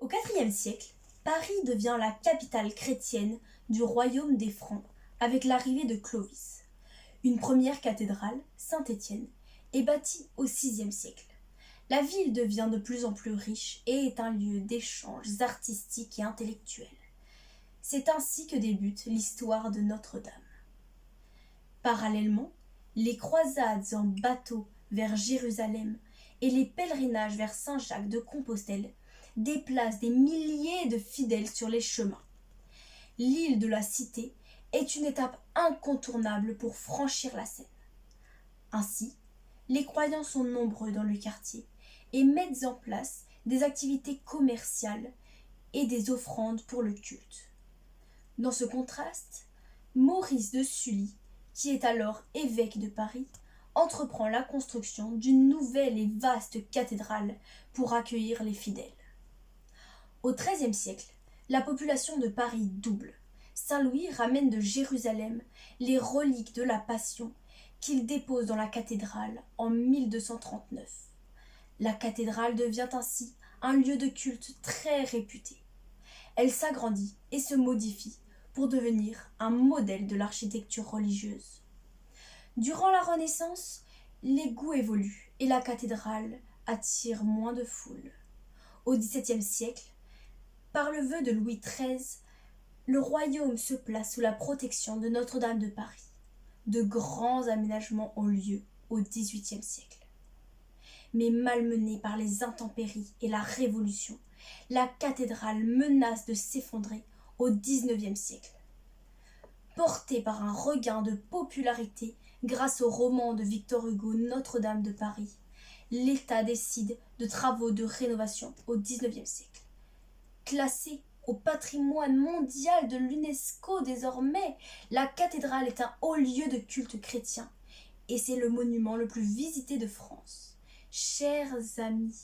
Au IVe siècle, Paris devient la capitale chrétienne du royaume des Francs avec l'arrivée de Clovis. Une première cathédrale, Saint-Étienne, est bâtie au VIe siècle. La ville devient de plus en plus riche et est un lieu d'échanges artistiques et intellectuels. C'est ainsi que débute l'histoire de Notre-Dame. Parallèlement, les croisades en bateau vers Jérusalem et les pèlerinages vers Saint-Jacques de Compostelle déplacent des milliers de fidèles sur les chemins. L'île de la Cité est une étape incontournable pour franchir la Seine. Ainsi, les croyants sont nombreux dans le quartier et mettent en place des activités commerciales et des offrandes pour le culte. Dans ce contraste, Maurice de Sully, qui est alors évêque de Paris, entreprend la construction d'une nouvelle et vaste cathédrale pour accueillir les fidèles. Au XIIIe siècle, la population de Paris double. Saint-Louis ramène de Jérusalem les reliques de la Passion qu'il dépose dans la cathédrale en 1239. La cathédrale devient ainsi un lieu de culte très réputé. Elle s'agrandit et se modifie pour devenir un modèle de l'architecture religieuse. Durant la Renaissance, les goûts évoluent et la cathédrale attire moins de foule. Au XVIIe siècle, par le vœu de Louis XIII, le royaume se place sous la protection de Notre-Dame de Paris. De grands aménagements ont lieu au XVIIIe siècle. Mais malmenée par les intempéries et la Révolution, la cathédrale menace de s'effondrer au XIXe siècle. Portée par un regain de popularité grâce au roman de Victor Hugo Notre-Dame de Paris, l'État décide de travaux de rénovation au XIXe siècle. Classée au patrimoine mondial de l'UNESCO désormais, la cathédrale est un haut lieu de culte chrétien et c'est le monument le plus visité de France. Chers amis,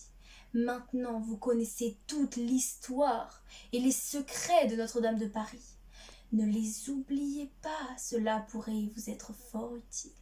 maintenant vous connaissez toute l'histoire et les secrets de Notre-Dame de Paris. Ne les oubliez pas, cela pourrait vous être fort utile.